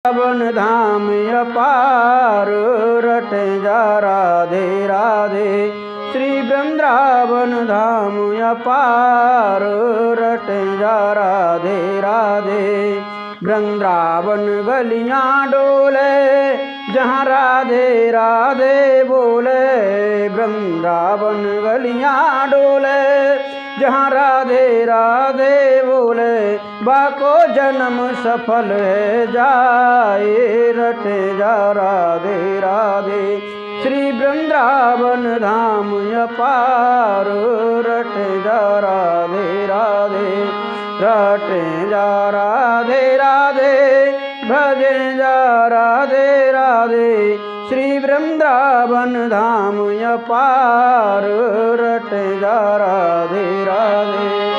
वृंदावन धाम अपार रटे जा राधे राधे। श्री वृंदावन धाम अपार रटे जा राधे राधे। वृंदावन गलियां डोले जहाँ राधे राधे बोले। वृंदावन गलियां डोले जहाँ राधे राधे बोले। बाको जन्म सफल है जाए रटे जा राधे राधे। श्री वृंदावन धाम अपार रटे जा राधे राधे। रटे जा राधे राधे भजे जा राधे राधे। श्री वृंदावन धाम अपार रटे जा राधे राधे।